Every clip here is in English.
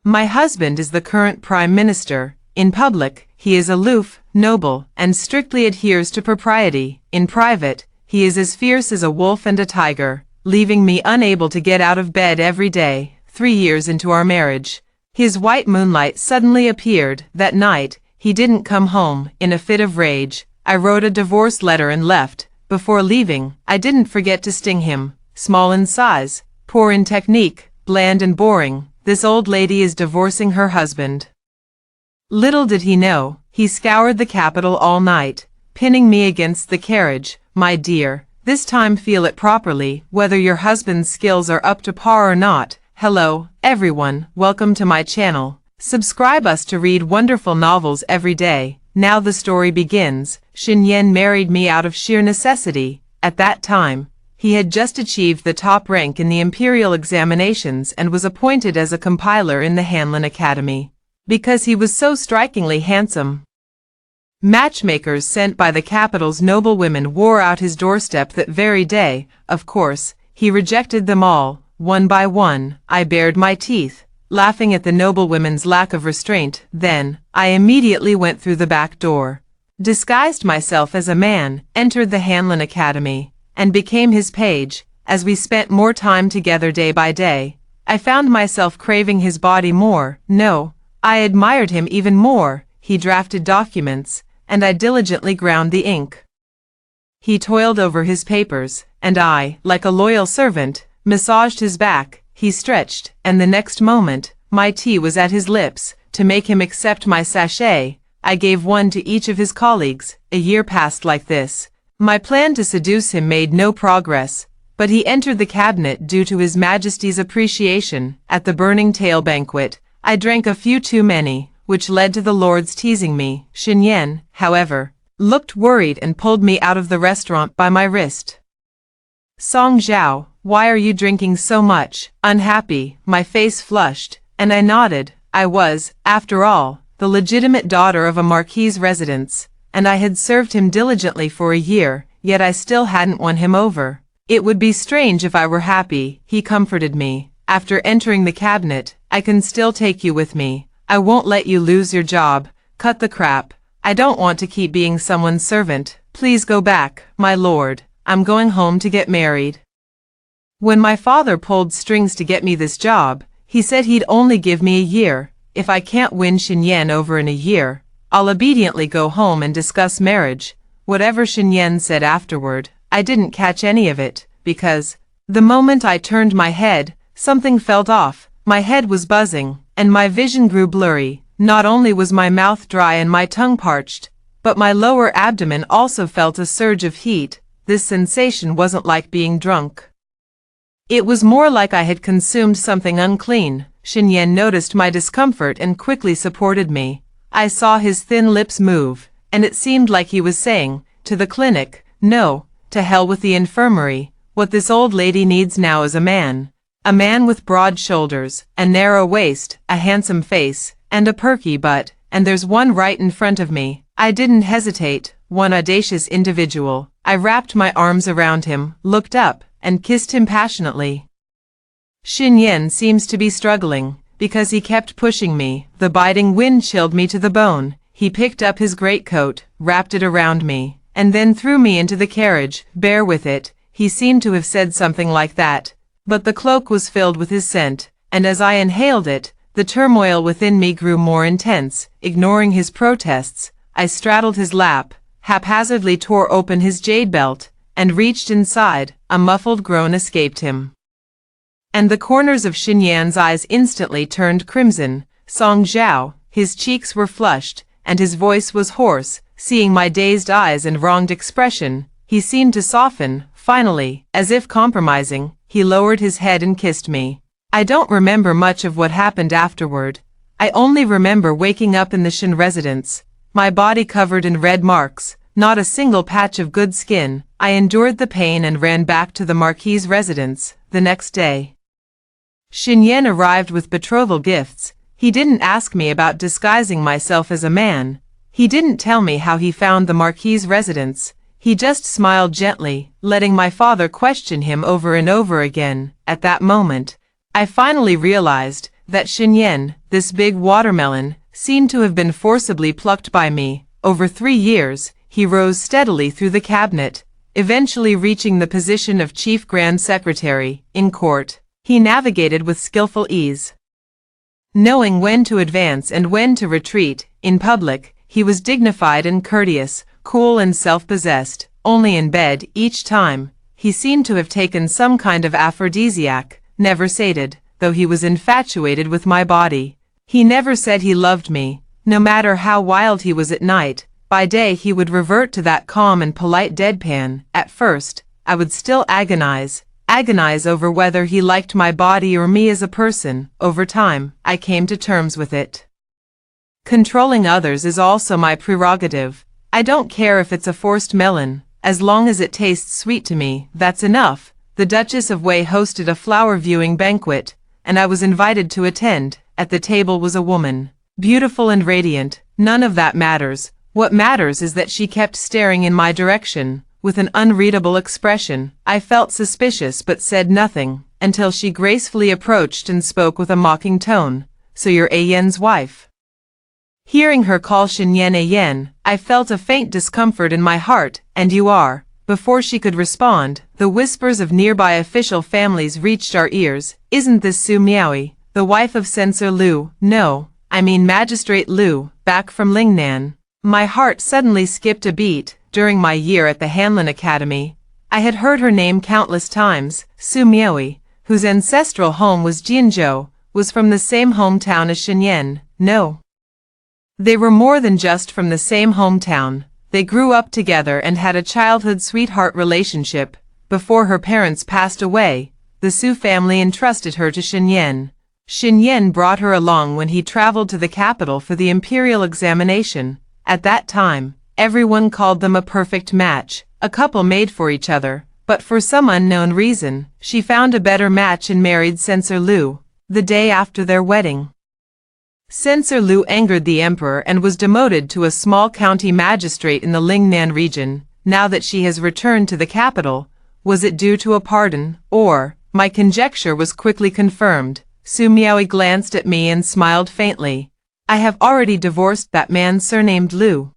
My husband is the current Prime Minister. In public, he is aloof, noble, and strictly adheres to propriety. In private, he is as fierce as a wolf and a tiger, leaving me unable to get out of bed every day. 3 years into our marriage, his white moonlight suddenly appeared. That night, he didn't come home. In a fit of rage, I wrote a divorce letter and left. Before leaving, I didn't forget to sting him. Small in size, poor in technique, bland and boring, this old lady is divorcing her husband. Little did he know, he scoured the capital all night, pinning me against the carriage. My dear, this time feel it properly, whether your husband's skills are up to par or not. Hello, everyone, welcome to my channel. Subscribe us to read wonderful novels every day. Now the story begins. Xin Yan married me out of sheer necessity. At that time, he had just achieved the top rank in the imperial examinations and was appointed as a compiler in the Hanlin Academy. Because he was so strikingly handsome, matchmakers sent by the capital's noblewomen wore out his doorstep that very day. Of course, he rejected them all, one by one. I bared my teeth, laughing at the noblewomen's lack of restraint. Then, I immediately went through the back door, disguised myself as a man, entered the Hanlin Academy, and became his page. As we spent more time together day by day, I found myself craving his body more. No, I admired him even more. He drafted documents, and I diligently ground the ink. He toiled over his papers, and I, like a loyal servant, massaged his back. He stretched, and the next moment, my tea was at his lips. To make him accept my sachet, I gave one to each of his colleagues. A year passed like this. My plan to seduce him made no progress, but he entered the cabinet due to His Majesty's appreciation. At the Burning Tail banquet, I drank a few too many, which led to the lords teasing me. Xin Yan, however, looked worried and pulled me out of the restaurant by my wrist. Song Zhao, why are you drinking so much? Unhappy, my face flushed, and I nodded. I was, after all, the legitimate daughter of a marquis's residence, and I had served him diligently for a year, yet I still hadn't won him over. It would be strange if I were happy, he comforted me. After entering the cabinet, I can still take you with me. I won't let you lose your job. Cut the crap. I don't want to keep being someone's servant. Please go back, my lord. I'm going home to get married. When my father pulled strings to get me this job, he said he'd only give me a year. If I can't win Xin Yan over in a year, I'll obediently go home and discuss marriage. Whatever Xin Yan said afterward, I didn't catch any of it, because, the moment I turned my head, something felt off. My head was buzzing, and my vision grew blurry. Not only was my mouth dry and my tongue parched, but my lower abdomen also felt a surge of heat. This sensation wasn't like being drunk. It was more like I had consumed something unclean. Xin Yan noticed my discomfort and quickly supported me. I saw his thin lips move, and it seemed like he was saying, to the clinic, no, to hell with the infirmary. What this old lady needs now is a man. A man with broad shoulders, a narrow waist, a handsome face, and a perky butt, and there's one right in front of me. I didn't hesitate, one audacious individual. I wrapped my arms around him, looked up, and kissed him passionately. Xin Yan seems to be struggling, because he kept pushing me. The biting wind chilled me to the bone. He picked up his greatcoat, wrapped it around me, and then threw me into the carriage. Bear with it. He seemed to have said something like that, but the cloak was filled with his scent, and as I inhaled it, the turmoil within me grew more intense. Ignoring his protests, I straddled his lap, haphazardly tore open his jade belt, and reached inside. A muffled groan escaped him, and the corners of Xin Yan's eyes instantly turned crimson. Song Zhao, his cheeks were flushed, and his voice was hoarse. Seeing my dazed eyes and wronged expression, he seemed to soften. Finally, as if compromising, he lowered his head and kissed me. I don't remember much of what happened afterward. I only remember waking up in the Xin residence, my body covered in red marks, not a single patch of good skin. I endured the pain and ran back to the marquis's residence. The next day, Xin Yan arrived with betrothal gifts. He didn't ask me about disguising myself as a man. He didn't tell me how he found the marquis's residence. He just smiled gently, letting my father question him over and over again. At that moment, I finally realized that Shinyen, this big watermelon, seemed to have been forcibly plucked by me. Over 3 years, he rose steadily through the cabinet, eventually reaching the position of Chief Grand Secretary. In court, he navigated with skillful ease, knowing when to advance and when to retreat. In public, he was dignified and courteous, cool and self-possessed. Only in bed, each time, he seemed to have taken some kind of aphrodisiac, never sated, though he was infatuated with my body. He never said he loved me, no matter how wild he was at night. By day he would revert to that calm and polite deadpan. At first, I would still agonize over whether he liked my body or me as a person. Over time, I came to terms with it. Controlling others is also my prerogative. I don't care if it's a forced melon, as long as it tastes sweet to me, that's enough. The Duchess of Wei hosted a flower viewing banquet, and I was invited to attend. At the table was a woman, beautiful and radiant. None of that matters. What matters is that she kept staring in my direction, with an unreadable expression. I felt suspicious but said nothing, until she gracefully approached and spoke with a mocking tone. So you're Ayen's wife? Hearing her call Shinyen Ayen, I felt a faint discomfort in my heart. And you are? Before she could respond, the whispers of nearby official families reached our ears. Isn't this Su Miaoi, the wife of Censor Liu? No, I mean Magistrate Liu, back from Lingnan. My heart suddenly skipped a beat. During my year at the Hanlin Academy, I had heard her name countless times. Su Miaoi, whose ancestral home was Jianzhou, was from the same hometown as Shinyen. No, they were more than just from the same hometown. They grew up together and had a childhood sweetheart relationship. Before her parents passed away, the Su family entrusted her to Shinyen. Shinyen brought her along when he traveled to the capital for the imperial examination. At that time, everyone called them a perfect match, a couple made for each other. But for some unknown reason, she found a better match and married Censor Liu, the day after their wedding. Censor Liu angered the emperor and was demoted to a small county magistrate in the Lingnan region. Now that she has returned to the capital, was it due to a pardon, or? My conjecture was quickly confirmed. Su Miaoi glanced at me and smiled faintly. I have already divorced that man surnamed Liu.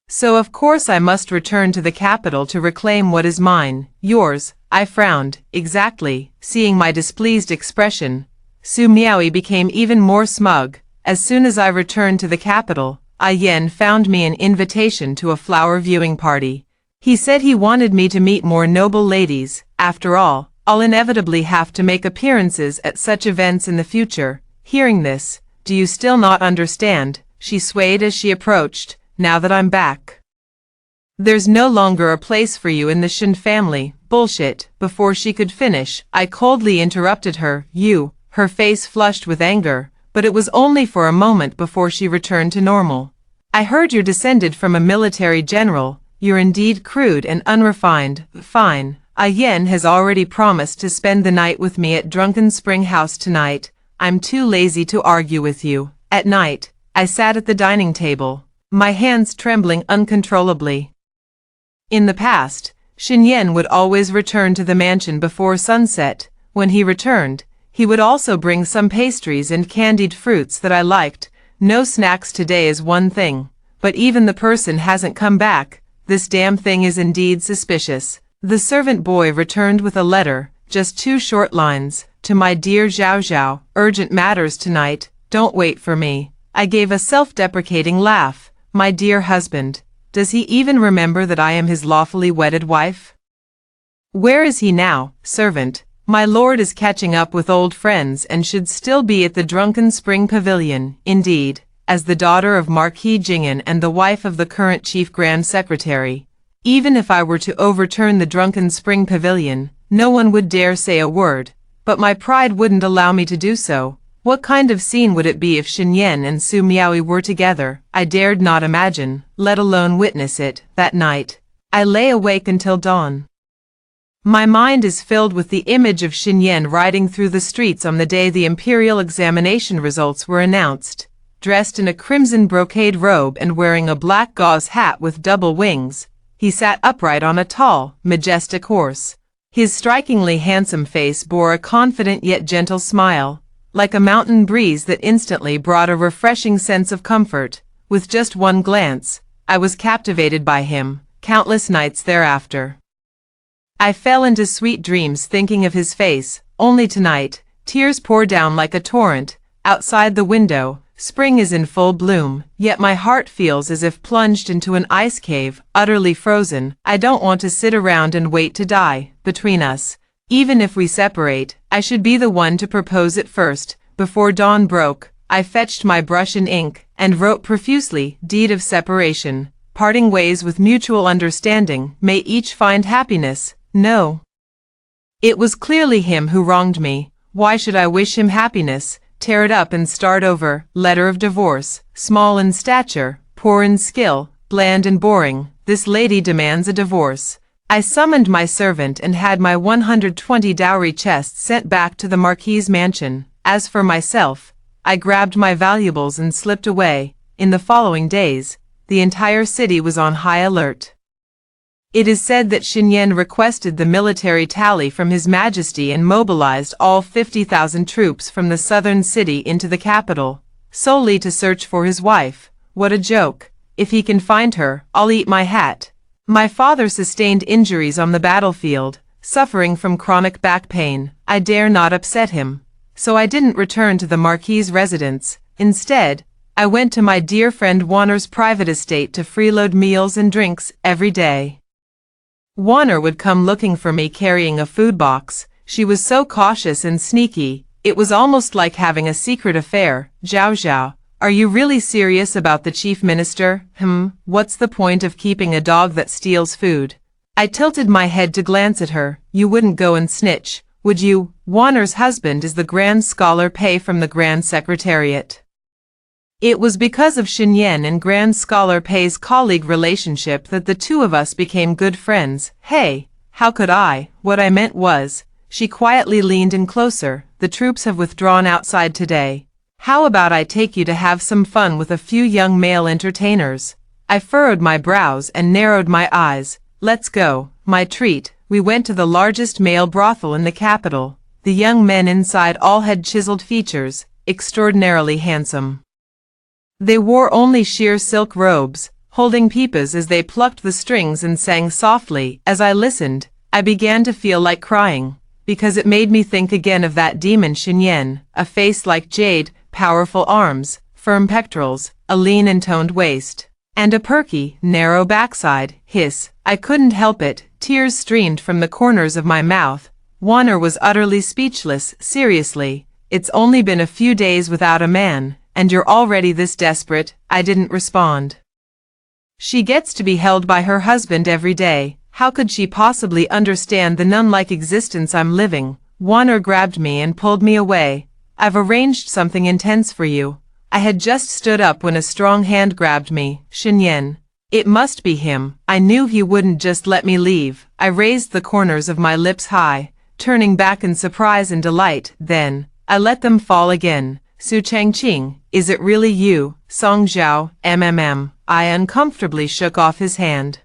So of course I must return to the capital to reclaim what is mine. Yours? I frowned. Exactly. Seeing my displeased expression, Su Miaoi became even more smug. As soon as I returned to the capital, Ayen found me an invitation to a flower viewing party. He said he wanted me to meet more noble ladies. After all, I'll inevitably have to make appearances at such events in the future. Hearing this, do you still not understand? She swayed as she approached. Now that I'm back, there's no longer a place for you in the Shin family. Bullshit. Before she could finish, I coldly interrupted her. You. Her face flushed with anger, but it was only for a moment before she returned to normal. I heard you're descended from a military general. You're indeed crude and unrefined. Fine. Ayen has already promised to spend the night with me at Drunken Spring House tonight. I'm too lazy to argue with you. At night, I sat at the dining table, my hands trembling uncontrollably. In the past, Shinyen would always return to the mansion before sunset. When he returned, he would also bring some pastries and candied fruits that I liked. No snacks today is one thing, but even the person hasn't come back. This damn thing is indeed suspicious. The servant boy returned with a letter, just 2 short lines. To my dear Zhao Zhao, urgent matters tonight, don't wait for me. I gave a self-deprecating laugh. My dear husband, does he even remember that I am his lawfully wedded wife? Where is he now? Servant, my lord is catching up with old friends and should still be at the Drunken Spring Pavilion. Indeed, as the daughter of Marquis Jing'an and the wife of the current Chief Grand Secretary, even if I were to overturn the Drunken Spring Pavilion, no one would dare say a word. But my pride wouldn't allow me to do so. What kind of scene would it be if Shinyen and Su Miaoi were together? I dared not imagine, let alone witness it. That night, I lay awake until dawn. My mind is filled with the image of Shinyen riding through the streets on the day the imperial examination results were announced, dressed in a crimson brocade robe and wearing a black gauze hat with double wings. He sat upright on a tall, majestic horse. His strikingly handsome face bore a confident yet gentle smile. like a mountain breeze that instantly brought a refreshing sense of comfort. With just one glance, I was captivated by him. Countless nights thereafter, I fell into sweet dreams thinking of his face. Only tonight, tears pour down like a torrent. Outside the window, spring is in full bloom, yet my heart feels as if plunged into an ice cave, utterly frozen. I don't want to sit around and wait to die. Between us, even if we separate, I should be the one to propose it first. Before dawn broke, I fetched my brush and ink, and wrote profusely, deed of separation, parting ways with mutual understanding, may each find happiness. No. It was clearly him who wronged me. Why should I wish him happiness? Tear it up and start over. Letter of divorce. Small in stature, poor in skill, bland and boring. This lady demands a divorce. I summoned my servant and had my 120 dowry chests sent back to the Marquis's mansion. As for myself, I grabbed my valuables and slipped away. In the following days, the entire city was on high alert. It is said that Xinyan requested the military tally from His Majesty and mobilized all 50,000 troops from the southern city into the capital, solely to search for his wife. What a joke. If he can find her, I'll eat my hat. My father sustained injuries on the battlefield, suffering from chronic back pain. I dare not upset him, so I didn't return to the Marquis's residence. Instead, I went to my dear friend Warner's private estate to freeload meals and drinks every day. Warner would come looking for me carrying a food box. She was so cautious and sneaky, it was almost like having a secret affair. Zhao Zhao, are you really serious about the chief minister? What's the point of keeping a dog that steals food? I tilted my head to glance at her. You wouldn't go and snitch, would you? Warner's husband is the Grand Scholar Pei from the Grand Secretariat. It was because of Xinyan and Grand Scholar Pei's colleague relationship that the two of us became good friends. Hey, how could I? What I meant was, she quietly leaned in closer. The troops have withdrawn outside today. How about I take you to have some fun with a few young male entertainers? I furrowed my brows and narrowed my eyes. Let's go. My treat. We went to the largest male brothel in the capital. The young men inside all had chiseled features, extraordinarily handsome. They wore only sheer silk robes, holding pipas as they plucked the strings and sang softly. As I listened, I began to feel like crying, because it made me think again of that demon Xinyan, a face like jade, powerful arms, firm pectorals, a lean and toned waist, and a perky, narrow backside. Hiss, I couldn't help it. Tears streamed from the corners of my mouth. Warner was utterly speechless. Seriously, it's only been a few days without a man, and you're already this desperate? I didn't respond. She gets to be held by her husband every day. How could she possibly understand the nun-like existence I'm living? Warner grabbed me and pulled me away. I've arranged something intense for you. I had just stood up when a strong hand grabbed me. Xinyan. It must be him. I knew he wouldn't just let me leave. I raised the corners of my lips high, turning back in surprise and delight. Then, I let them fall again. Su Changqing, is it really you? Song Zhao, I uncomfortably shook off his hand.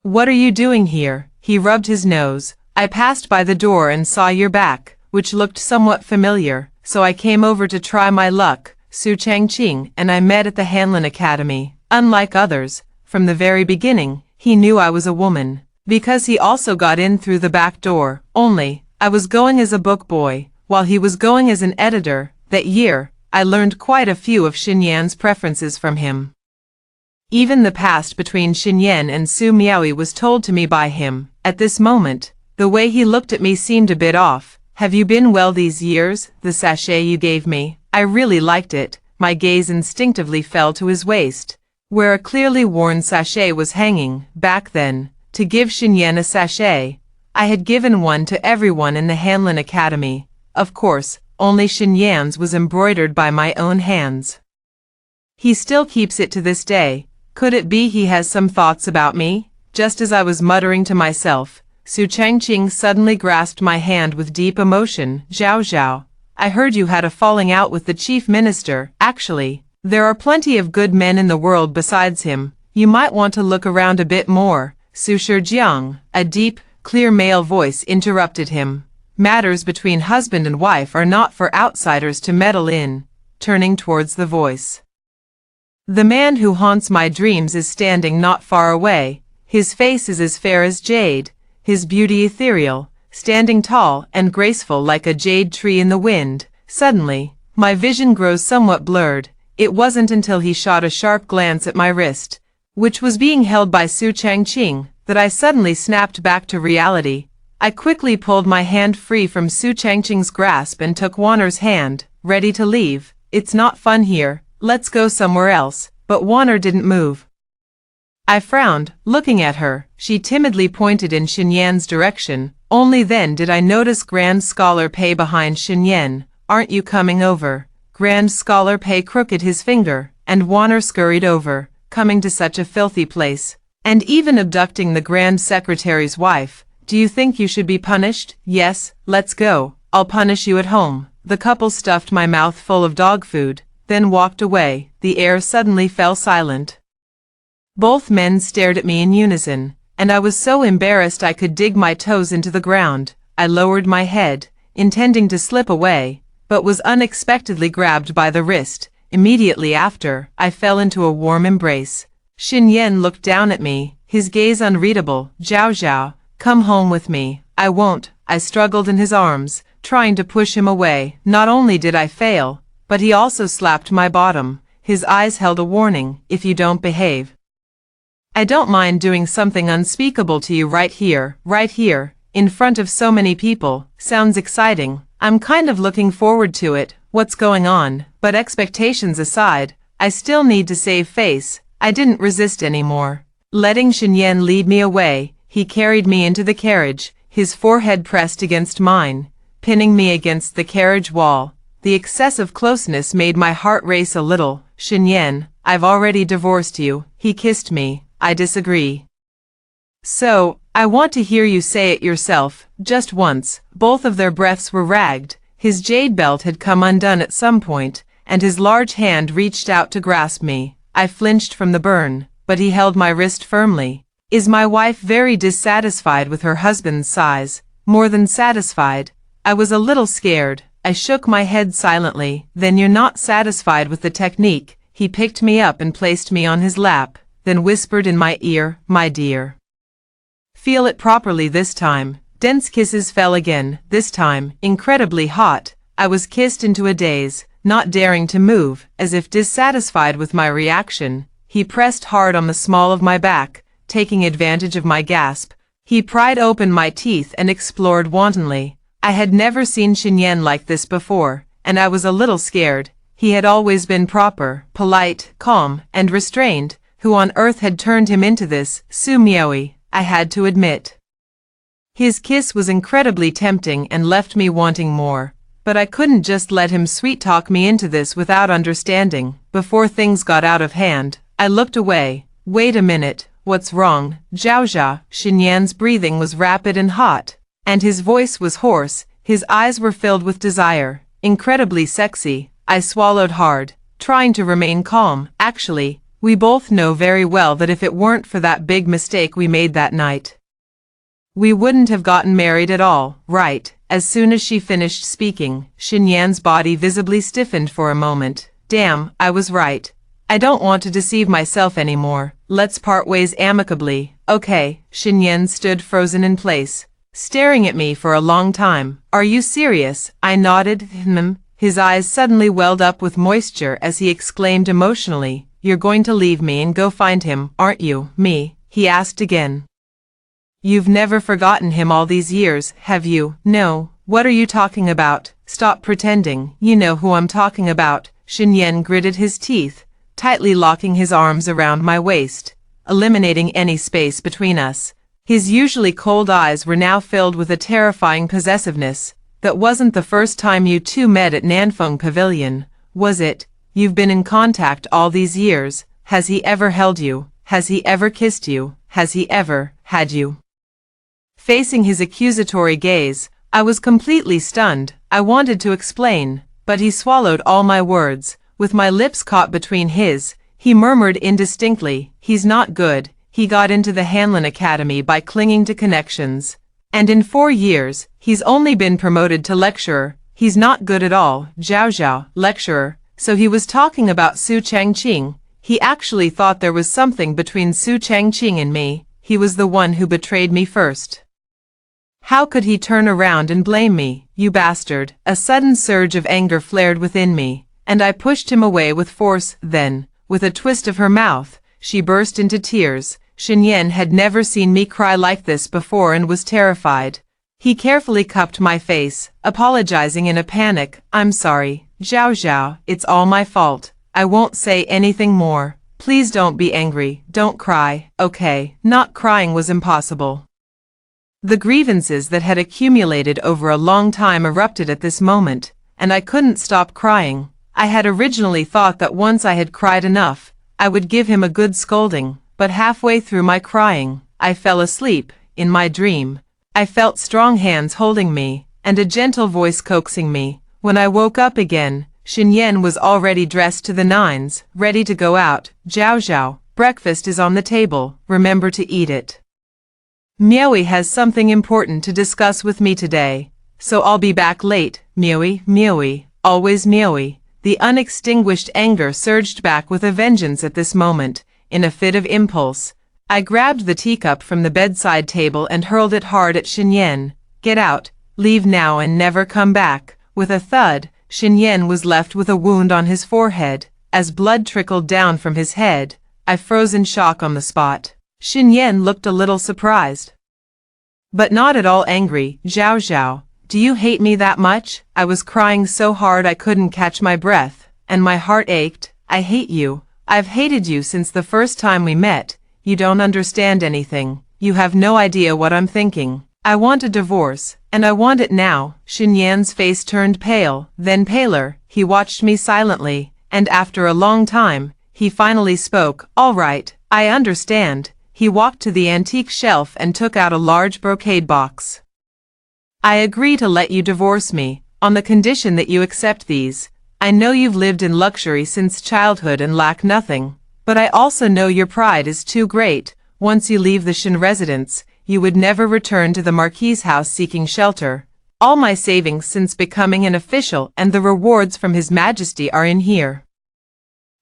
What are you doing here? He rubbed his nose. I passed by the door and saw your back, which looked somewhat familiar, so I came over to try my luck. Su Changqing and I met at the Hanlin Academy. Unlike others, from the very beginning, he knew I was a woman, because he also got in through the back door. Only, I was going as a book boy, while he was going as an editor. That year, I learned quite a few of Xinyan's preferences from him. Even the past between Xinyan and Su Miaoyi was told to me by him. At this moment, the way he looked at me seemed a bit off. Have you been well these years? The sachet you gave me, I really liked it. My gaze instinctively fell to his waist, where a clearly worn sachet was hanging. Back then, to give Xinyan a sachet, I had given one to everyone in the Hanlin Academy. Of course, only Xinyan's was embroidered by my own hands. He still keeps it to this day. Could it be he has some thoughts about me? Just as I was muttering to myself, Su Changqing suddenly grasped my hand with deep emotion. Zhao Zhao, I heard you had a falling out with the chief minister. Actually, there are plenty of good men in the world besides him. You might want to look around a bit more. Su Shijiang, a deep, clear male voice interrupted him. Matters between husband and wife are not for outsiders to meddle in. Turning towards the voice. The man who haunts my dreams is standing not far away. His face is as fair as jade, his beauty ethereal, standing tall and graceful like a jade tree in the wind. Suddenly, my vision grows somewhat blurred. It wasn't until he shot a sharp glance at my wrist, which was being held by Su Changqing, that I suddenly snapped back to reality. I quickly pulled my hand free from Su Changqing's grasp and took Warner's hand, ready to leave. It's not fun here, let's go somewhere else, but Warner didn't move. I frowned, looking at her. She timidly pointed in Xinyan's direction. Only then did I notice Grand Scholar Pei behind Xinyan. Aren't you coming over? Grand Scholar Pei crooked his finger, and Warner scurried over, coming to such a filthy place, and even abducting the Grand Secretary's wife. Do you think you should be punished? Yes, let's go. I'll punish you at home. The couple stuffed my mouth full of dog food, then walked away. The air suddenly fell silent. Both men stared at me in unison, and I was so embarrassed I could dig my toes into the ground. I lowered my head, intending to slip away, but was unexpectedly grabbed by the wrist. Immediately after, I fell into a warm embrace. Xinyan looked down at me, his gaze unreadable. Zhao Zhao, come home with me. I won't. I struggled in his arms, trying to push him away. Not only did I fail, but he also slapped my bottom. His eyes held a warning, if you don't behave. I don't mind doing something unspeakable to you right here, in front of so many people. Sounds exciting. I'm kind of looking forward to it. What's going on? But expectations aside, I still need to save face. I didn't resist anymore. Letting Xinyan lead me away, he carried me into the carriage, his forehead pressed against mine, pinning me against the carriage wall. The excessive closeness made my heart race a little. Xinyan, I've already divorced you. He kissed me. I disagree. So, I want to hear you say it yourself, just once. Both of their breaths were ragged. His jade belt had come undone at some point, and his large hand reached out to grasp me. I flinched from the burn, but he held my wrist firmly. Is my wife very dissatisfied with her husband's size? More than satisfied. I was a little scared. I shook my head silently. Then you're not satisfied with the technique. He picked me up and placed me on his lap, then whispered in my ear, my dear. Feel it properly this time. Dense kisses fell again, this time, incredibly hot. I was kissed into a daze, not daring to move, as if dissatisfied with my reaction. He pressed hard on the small of my back, taking advantage of my gasp. He pried open my teeth and explored wantonly. I had never seen Xinyan like this before, and I was a little scared. He had always been proper, polite, calm, and restrained. Who on earth had turned him into this? Su Miaoi, I had to admit. His kiss was incredibly tempting and left me wanting more, but I couldn't just let him sweet-talk me into this without understanding. Before things got out of hand, I looked away. Wait a minute, what's wrong? Zhao Zhao. Xinyan's breathing was rapid and hot, and his voice was hoarse. His eyes were filled with desire, incredibly sexy. I swallowed hard, trying to remain calm. Actually, we both know very well that if it weren't for that big mistake we made that night, we wouldn't have gotten married at all, right? As soon as she finished speaking, Xinyan's body visibly stiffened for a moment. Damn, I was right. I don't want to deceive myself anymore. Let's part ways amicably. Okay. Xinyan stood frozen in place, staring at me for a long time. Are you serious? I nodded. His eyes suddenly welled up with moisture as he exclaimed emotionally, You're going to leave me and go find him, aren't you? Me? He asked again. You've never forgotten him all these years, have you? No. What are you talking about? Stop pretending. You know who I'm talking about. Xinyan gritted his teeth, tightly locking his arms around my waist, eliminating any space between us. His usually cold eyes were now filled with a terrifying possessiveness. That wasn't the first time you two met at Nanfeng Pavilion, was it? You've been in contact all these years. Has he ever held you? Has he ever kissed you? Has he ever had you? Facing his accusatory gaze, I was completely stunned. I wanted to explain, but he swallowed all my words. With my lips caught between his, he murmured indistinctly, He's not good. He got into the Hanlin Academy by clinging to connections, And in 4 years, he's only been promoted to lecturer. He's not good at all, Zhao, lecturer. So he was talking about Su Changqing. He actually thought there was something between Su Changqing and me. He was the one who betrayed me first. How could he turn around and blame me, you bastard? A sudden surge of anger flared within me, and I pushed him away with force. Then, with a twist of her mouth, she burst into tears. Xinyan had never seen me cry like this before and was terrified. He carefully cupped my face, apologizing in a panic. I'm sorry, Zhao, it's all my fault. I won't say anything more. Please don't be angry, don't cry, okay? Not crying was impossible. The grievances that had accumulated over a long time erupted at this moment, and I couldn't stop crying. I had originally thought that once I had cried enough, I would give him a good scolding, but halfway through my crying, I fell asleep. In my dream, I felt strong hands holding me, and a gentle voice coaxing me. When I woke up again, Xinyan was already dressed to the nines, ready to go out. Zhao, breakfast is on the table, remember to eat it. Miaoi has something important to discuss with me today, so I'll be back late. Miaoi, always Miaoi. The unextinguished anger surged back with a vengeance at this moment. In a fit of impulse, I grabbed the teacup from the bedside table and hurled it hard at Xinyan. Get out, leave now and never come back. With a thud, Xinyan was left with a wound on his forehead. As blood trickled down from his head, I froze in shock on the spot. Xinyan looked a little surprised, but not at all angry. Zhao, do you hate me that much? I was crying so hard I couldn't catch my breath, and my heart ached. I hate you. I've hated you since the first time we met. You don't understand anything. You have no idea what I'm thinking. I want a divorce, and I want it now. Xinyan's face turned pale, then paler. He watched me silently, and after a long time, he finally spoke. All right, I understand. He walked to the antique shelf and took out a large brocade box. I agree to let you divorce me, on the condition that you accept these. I know you've lived in luxury since childhood and lack nothing, but I also know your pride is too great. Once you leave the Shen residence, you would never return to the Marquis's house seeking shelter. All my savings since becoming an official and the rewards from His Majesty are in here,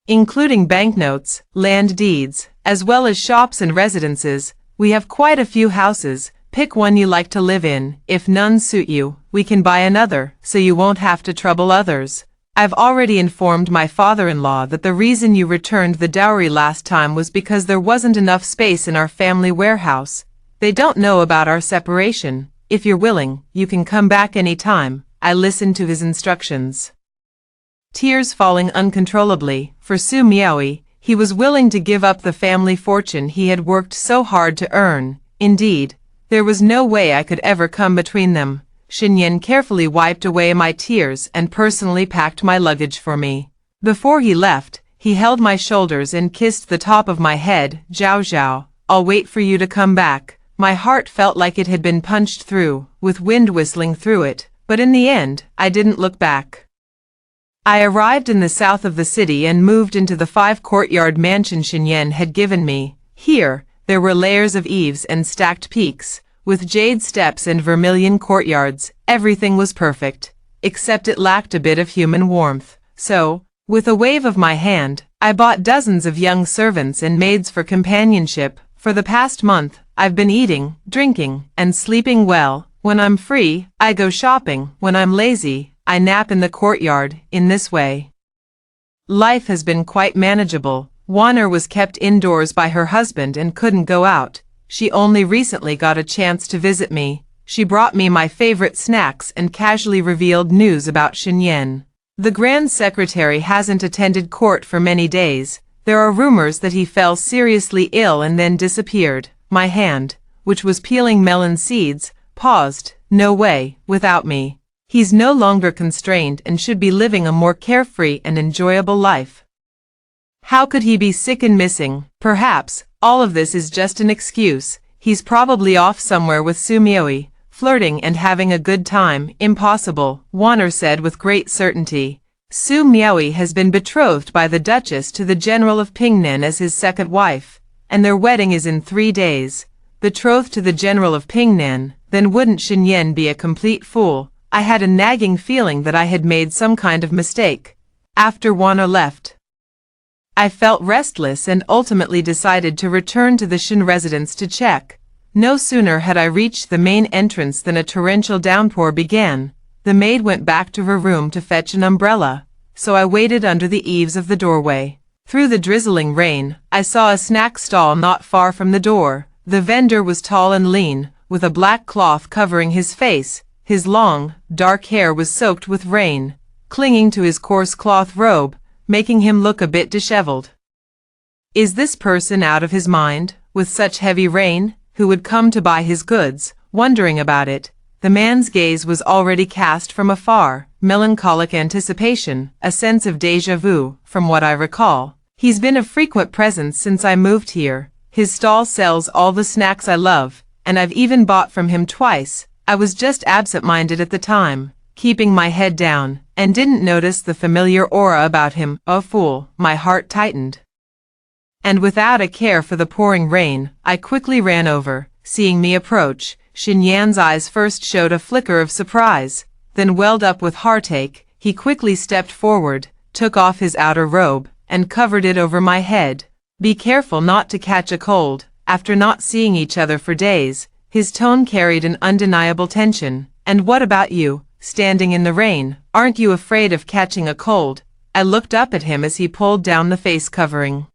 including banknotes, land deeds, as well as shops and residences. We have quite a few houses. Pick one you like to live in. If none suit you, we can buy another, so you won't have to trouble others. I've already informed my father-in-law that the reason you returned the dowry last time was because there wasn't enough space in our family warehouse. They don't know about our separation. If you're willing, you can come back any time. I listened to his instructions, tears falling uncontrollably. For Su Miaoi, he was willing to give up the family fortune he had worked so hard to earn. Indeed, there was no way I could ever come between them. Xinyan carefully wiped away my tears and personally packed my luggage for me. Before he left, he held my shoulders and kissed the top of my head. Zhao, I'll wait for you to come back. My heart felt like it had been punched through, with wind whistling through it, but in the end, I didn't look back. I arrived in the south of the city and moved into the 5-courtyard mansion Xinyan had given me. Here, there were layers of eaves and stacked peaks, with jade steps and vermilion courtyards. Everything was perfect, except it lacked a bit of human warmth. So, with a wave of my hand, I bought dozens of young servants and maids for companionship. For the past month, I've been eating, drinking, and sleeping well. When I'm free, I go shopping. When I'm lazy, I nap in the courtyard. In this way, life has been quite manageable. Wanner was kept indoors by her husband and couldn't go out. She only recently got a chance to visit me. She brought me my favorite snacks and casually revealed news about Xinyan. The Grand Secretary hasn't attended court for many days. There are rumors that he fell seriously ill and then disappeared. My hand, which was peeling melon seeds, paused. No way, without me. He's no longer constrained and should be living a more carefree and enjoyable life. How could he be sick and missing? Perhaps all of this is just an excuse. He's probably off somewhere with Su Miaoi, flirting and having a good time. Impossible, Wanner said with great certainty. Su Miaoi has been betrothed by the Duchess to the General of Pingnan as his second wife, and their wedding is in 3 days. Betrothed to the General of Pingnan, then wouldn't Xinyan be a complete fool? I had a nagging feeling that I had made some kind of mistake. After Wana left, I felt restless and ultimately decided to return to the Shin residence to check. No sooner had I reached the main entrance than a torrential downpour began. The maid went back to her room to fetch an umbrella, so I waited under the eaves of the doorway. Through the drizzling rain, I saw a snack stall not far from the door. The vendor was tall and lean, with a black cloth covering his face. His long, dark hair was soaked with rain, clinging to his coarse cloth robe, making him look a bit disheveled. Is this person out of his mind, with such heavy rain? Who would come to buy his goods? Wondering about it, the man's gaze was already cast from afar, melancholic anticipation, a sense of déjà vu, from what I recall. He's been a frequent presence since I moved here. His stall sells all the snacks I love, and I've even bought from him twice. I was just absent-minded at the time, keeping my head down, and didn't notice the familiar aura about him. Oh fool, my heart tightened. And without a care for the pouring rain, I quickly ran over. Seeing me approach, Xinyan's eyes first showed a flicker of surprise, then welled up with heartache. He quickly stepped forward, took off his outer robe, and covered it over my head. Be careful not to catch a cold. After not seeing each other for days, his tone carried an undeniable tension. And what about you, standing in the rain? Aren't you afraid of catching a cold? I looked up at him as he pulled down the face covering,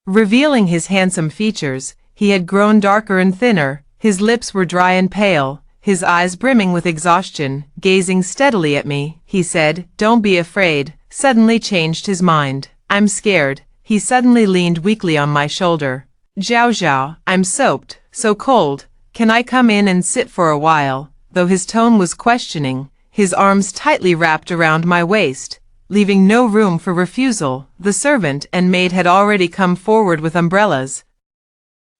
revealing his handsome features. He had grown darker and thinner, his lips were dry and pale, his eyes brimming with exhaustion. Gazing steadily at me, he said, "Don't be afraid." Suddenly changed his mind. "I'm scared." He suddenly leaned weakly on my shoulder. "Zhao Zhao, I'm soaked, so cold. Can I come in and sit for a while?" Though his tone was questioning, his arms tightly wrapped around my waist, leaving no room for refusal. The servant and maid had already come forward with umbrellas.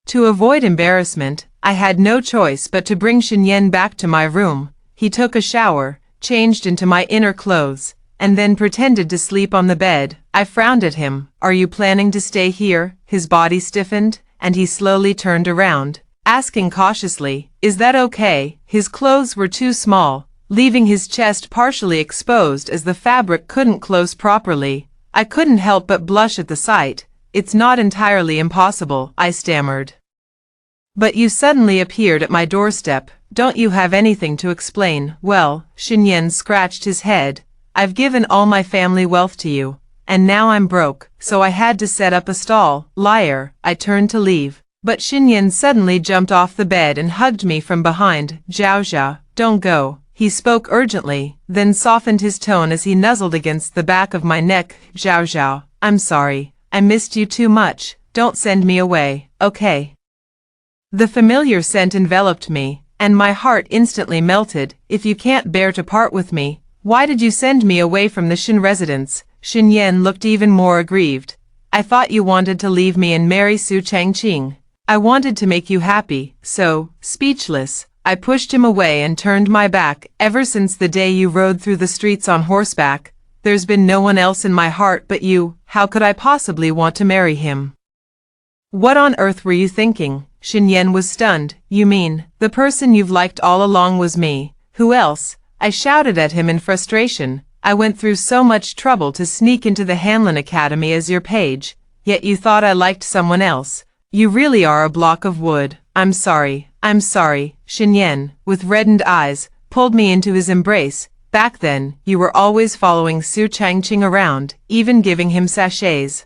To avoid embarrassment, I had no choice but to bring Xinyan back to my room. He took a shower, changed into my inner clothes, and then pretended to sleep on the bed. I frowned at him. "Are you planning to stay here?" His body stiffened, and he slowly turned around, asking cautiously, "Is that okay?" His clothes were too small, leaving his chest partially exposed as the fabric couldn't close properly. I couldn't help but blush at the sight. "It's not entirely impossible," I stammered. "But you suddenly appeared at my doorstep. Don't you have anything to explain?" "Well," Xinyan scratched his head, "I've given all my family wealth to you, and now I'm broke, so I had to set up a stall." "Liar." I turned to leave, but Xinyan suddenly jumped off the bed and hugged me from behind. "Zhao Zhao, don't go." He spoke urgently, then softened his tone as he nuzzled against the back of my neck. "Zhao Zhao, I'm sorry. I missed you too much. Don't send me away, okay?" The familiar scent enveloped me, and my heart instantly melted. "If you can't bear to part with me, why did you send me away from the Shin residence?" Xinyan looked even more aggrieved. "I thought you wanted to leave me and marry Su Changqing. I wanted to make you happy, so..." Speechless, I pushed him away and turned my back. "Ever since the day you rode through the streets on horseback, there's been no one else in my heart but you. How could I possibly want to marry him?" "What on earth were you thinking?" Xinyan was stunned. "You mean, the person you've liked all along was me? Who else?" I shouted at him in frustration. "I went through so much trouble to sneak into the Hanlin Academy as your page, yet you thought I liked someone else. You really are a block of wood." I'm sorry. Xinyan, with reddened eyes, pulled me into his embrace. "Back then, you were always following Su Changqing around, even giving him sachets.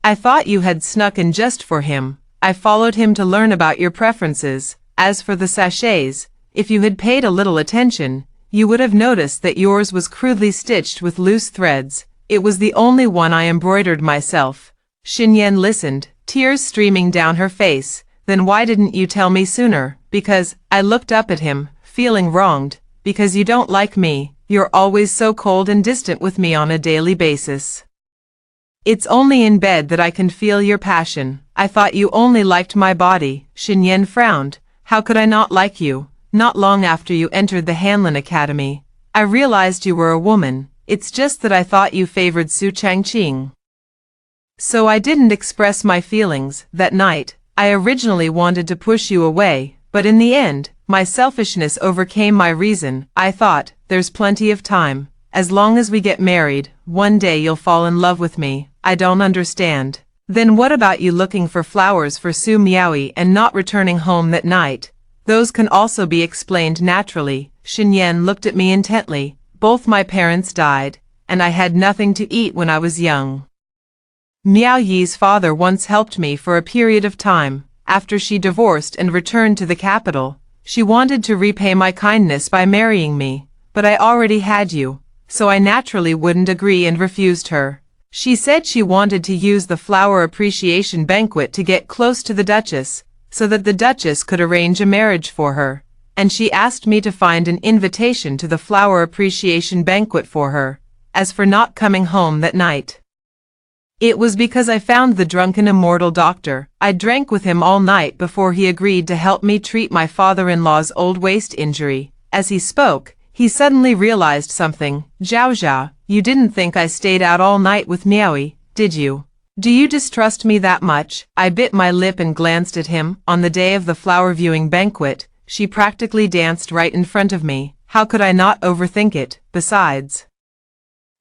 I thought you had snuck in just for him. I followed him to learn about your preferences. As for the sachets, if you had paid a little attention, you would have noticed that yours was crudely stitched with loose threads. It was the only one I embroidered myself." Xinyan listened, tears streaming down her face. "Then why didn't you tell me sooner?" "Because..." I looked up at him, feeling wronged. "Because you don't like me. You're always so cold and distant with me on a daily basis. It's only in bed that I can feel your passion. I thought you only liked my body." Xinyan frowned. "How could I not like you? Not long after you entered the Hanlin Academy, I realized you were a woman. It's just that I thought you favored Su Changqing, so I didn't express my feelings. That night, I originally wanted to push you away, but in the end, My selfishness overcame my reason. I thought, there's plenty of time. As long as we get married, one day you'll fall in love with me. I don't understand. Then what about you looking for flowers for Su Miaoi and not returning home that night? Those can also be explained naturally. Xinyan looked at me intently. Both my parents died, and I had nothing to eat when I was young. Miao Yi's father once helped me for a period of time. After she divorced and returned to the capital, she wanted to repay my kindness by marrying me, but I already had you, so I naturally wouldn't agree and refused her. She said she wanted to use the flower appreciation banquet to get close to the Duchess, so that the Duchess could arrange a marriage for her, and she asked me to find an invitation to the flower appreciation banquet for her. As for not coming home that night, it was because I found the drunken immortal doctor. I drank with him all night before he agreed to help me treat my father-in-law's old waist injury. As he spoke, he suddenly realized something. Zhao Zhao, you didn't think I stayed out all night with Miaoi, did you? Do you distrust me that much? I bit my lip and glanced at him. On the day of the flower viewing banquet, she practically danced right in front of me. How could I not overthink it? Besides,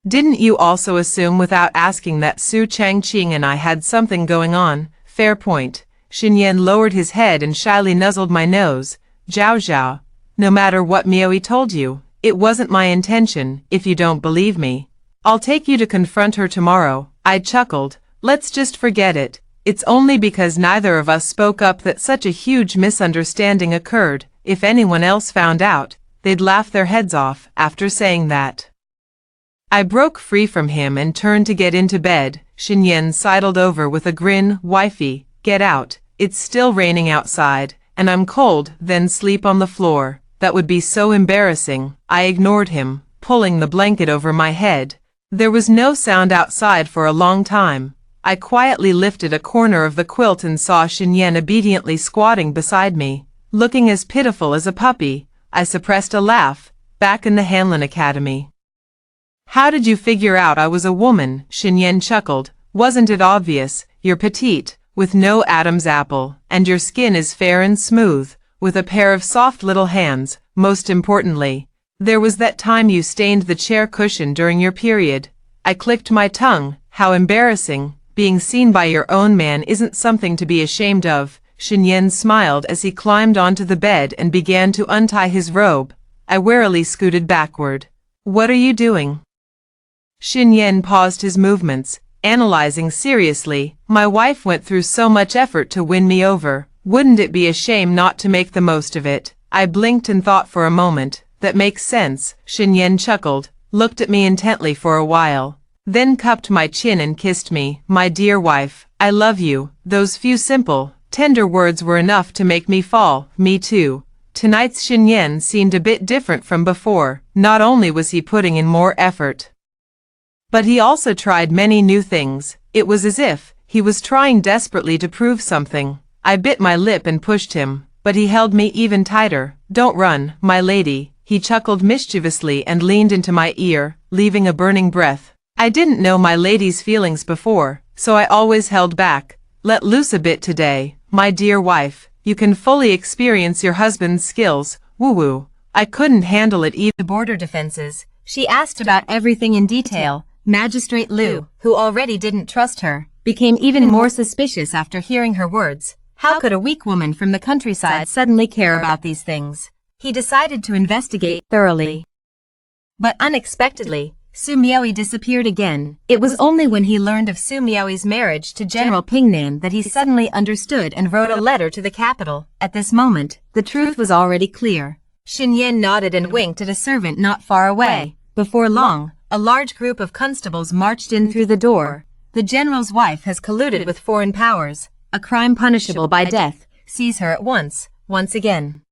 didn't you also assume without asking that Su Changqing and I had something going on? Fair point. Xinyan lowered his head and shyly nuzzled my nose. Zhao Zhao, no matter what Miaoi told you, it wasn't my intention. If you don't believe me, I'll take you to confront her tomorrow. I chuckled. Let's just forget it. It's only because neither of us spoke up that such a huge misunderstanding occurred. If anyone else found out, they'd laugh their heads off. After saying that, I broke free from him and turned to get into bed. Xinyan sidled over with a grin. Wifey, get out. It's still raining outside, and I'm cold. Then sleep on the floor. That would be so embarrassing. I ignored him, pulling the blanket over my head. There was no sound outside for a long time. I quietly lifted a corner of the quilt and saw Xinyan obediently squatting beside me, looking as pitiful as a puppy. I suppressed a laugh. Back in the Hanlin Academy. How did you figure out I was a woman? Xinyan chuckled. Wasn't it obvious? You're petite, with no Adam's apple, and your skin is fair and smooth, with a pair of soft little hands. Most importantly, there was that time you stained the chair cushion during your period. I clicked my tongue. How embarrassing. Being seen by your own man isn't something to be ashamed of. Xinyan smiled as he climbed onto the bed and began to untie his robe. I warily scooted backward. What are you doing? Xinyan paused his movements, analyzing seriously. My wife went through so much effort to win me over. Wouldn't it be a shame not to make the most of it? I blinked and thought for a moment. That makes sense. Xinyan chuckled, looked at me intently for a while, then cupped my chin and kissed me. My dear wife, I love you. Those few simple, tender words were enough to make me fall. Me too. Tonight's Xinyan seemed a bit different from before. Not only was he putting in more effort, but he also tried many new things. It was as if he was trying desperately to prove something. I bit my lip and pushed him, but he held me even tighter. Don't run, my lady. He chuckled mischievously and leaned into my ear, leaving a burning breath. I didn't know my lady's feelings before, so I always held back. Let loose a bit today, my dear wife. You can fully experience your husband's skills. Woo-woo. I couldn't handle it either. The border defenses. She asked about everything in detail. Magistrate Liu, who already didn't trust her, became even more suspicious after hearing her words. How could a weak woman from the countryside suddenly care about these things? He decided to investigate thoroughly. But unexpectedly, Su Miaoi disappeared again. It was only when he learned of Su Miaoi's marriage to General Pingnan that he suddenly understood and wrote a letter to the capital. At this moment, the truth was already clear. Xinyan nodded and winked at a servant not far away. Before long, a large group of constables marched in through the door. The general's wife has colluded with foreign powers, a crime punishable by death. Seize her at once again.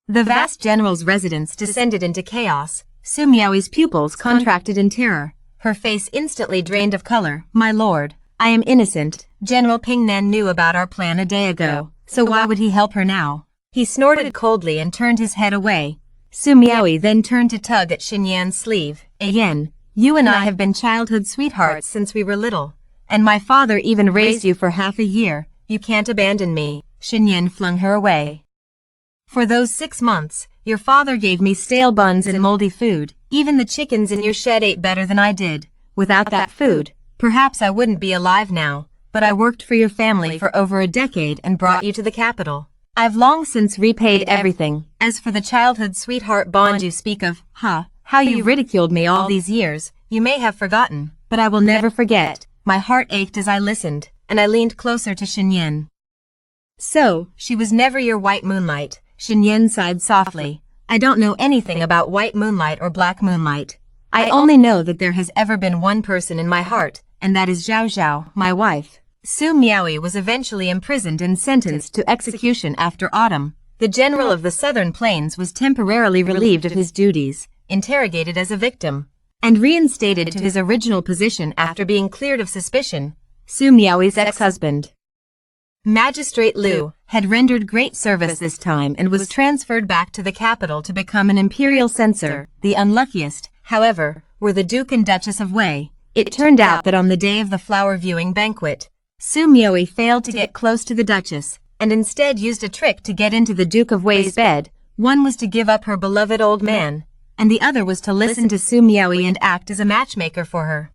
The vast general's residence descended into chaos. Su Miaoi's pupils contracted in terror. Her face instantly drained of color. My lord, I am innocent. General Pingnan knew about our plan a day ago, so why would he help her now? He snorted coldly and turned his head away. Su Miaoi then turned to tug at Xinyan's sleeve. Yen, you and I have been childhood sweethearts since we were little, and my father even raised you for half a year. You can't abandon me. Xinyan flung her away. For those 6 months, your father gave me stale buns and moldy food. Even the chickens in your shed ate better than I did. Without that food, perhaps I wouldn't be alive now, but I worked for your family for over a decade and brought you to the capital. I've long since repaid everything. As for the childhood sweetheart bond you speak of, how you ridiculed me all these years, you may have forgotten, but I will never forget. My heart ached as I listened, and I leaned closer to Xinyan. So, she was never your white moonlight, Xinyan sighed softly. I don't know anything about white moonlight or black moonlight. I only know that there has ever been one person in my heart, and that is Zhao Zhao, my wife. Su Miaoyi was eventually imprisoned and sentenced to execution after autumn. The general of the southern plains was temporarily relieved of his duties, interrogated as a victim, and reinstated to his original position after being cleared of suspicion. Su Miaoyi's ex-husband, Magistrate Liu, had rendered great service this time and was transferred back to the capital to become an imperial censor. The unluckiest, however, were the Duke and Duchess of Wei. It turned out that on the day of the flower viewing banquet, Su Miaoyi failed to get close to the Duchess, and instead used a trick to get into the Duke of Wei's bed. One was to give up her beloved old man, and the other was to listen to Su Miaoyi and act as a matchmaker for her.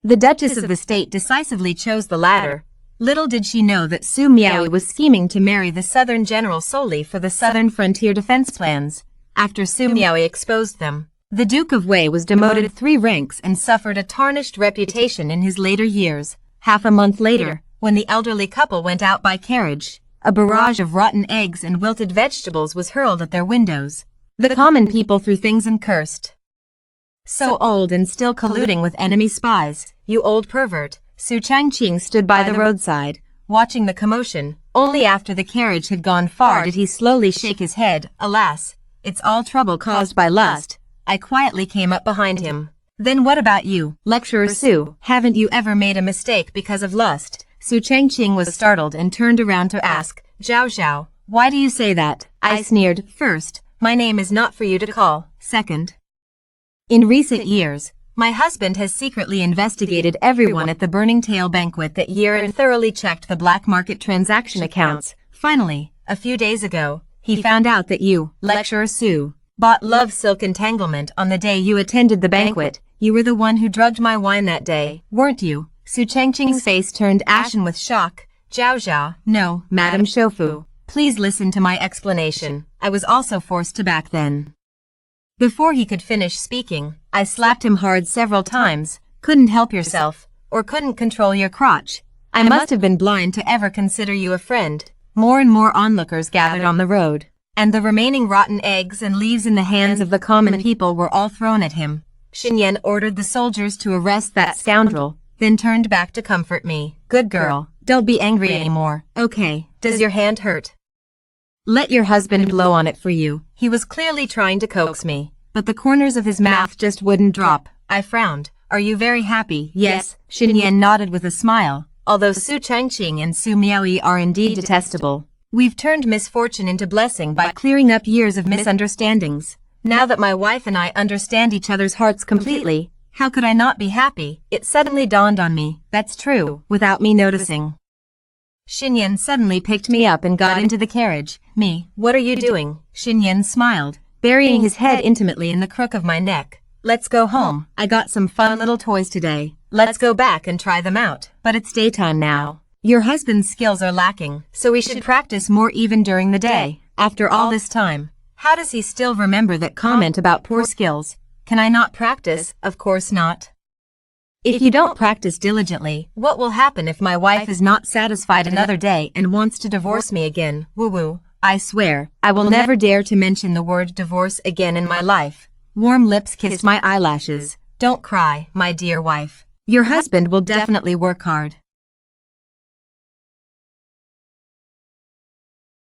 The Duchess of the State decisively chose the latter. Little did she know that Su Miaoyi was scheming to marry the southern general solely for the southern frontier defense plans. After Su Miaoyi exposed them, the Duke of Wei was demoted 3 ranks and suffered a tarnished reputation in his later years. Half a month later, when the elderly couple went out by carriage, a barrage of rotten eggs and wilted vegetables was hurled at their windows. The common people threw things and cursed. So old and still colluding with enemy spies, you old pervert. Su Changqing stood by the roadside, watching the commotion. Only after the carriage had gone far did he slowly shake his head. Alas, it's all trouble caused by lust. I quietly came up behind him. Then what about you, Lecturer Su? Haven't you ever made a mistake because of lust? Su Changqing was startled and turned around to ask, Zhao Zhao, why do you say that? I sneered. First, my name is not for you to call. Second, in recent years, my husband has secretly investigated everyone at the Burning Tail banquet that year and thoroughly checked the black market transaction accounts. Finally, a few days ago, he found out that you, Lecturer Su, bought Love Silk Entanglement on the day you attended the banquet. You were the one who drugged my wine that day, weren't you? Su Changqing's face turned ashen with shock. Zhao Zhao, no, Madame Shofu. Please listen to my explanation. I was also forced to back then. Before he could finish speaking, I slapped him hard several times. Couldn't help yourself, or couldn't control your crotch. I must have been blind to ever consider you a friend. More and more onlookers gathered on the road, and the remaining rotten eggs and leaves in the hands of the common people were all thrown at him. Xinyan ordered the soldiers to arrest that scoundrel, then turned back to comfort me. Good girl, don't be angry anymore. Okay, does your hand hurt? Let your husband blow on it for you. He was clearly trying to coax me, but the corners of his mouth just wouldn't drop. I frowned. Are you very happy? Yes, Xinyan nodded with a smile. Although Su Changqing and Su Miaoyi are indeed detestable, we've turned misfortune into blessing by clearing up years of misunderstandings. Now that my wife and I understand each other's hearts completely, how could I not be happy? It suddenly dawned on me. That's true, without me noticing. Xinyan suddenly picked me up and got into the carriage. Me, what are you doing? Xinyan smiled, burying his head intimately in the crook of my neck. Let's go home. I got some fun little toys today. Let's go back and try them out. But it's daytime now. Your husband's skills are lacking, so we should practice more even during the day. After all this time, how does he still remember that comment about poor skills? Can I not practice? Of course not. If you don't practice diligently, what will happen if my wife is not satisfied another day and wants to divorce me again? Woo-woo. I swear, I will never dare to mention the word divorce again in my life. Warm lips kissed my eyelashes. Don't cry, my dear wife. Your husband will definitely work hard.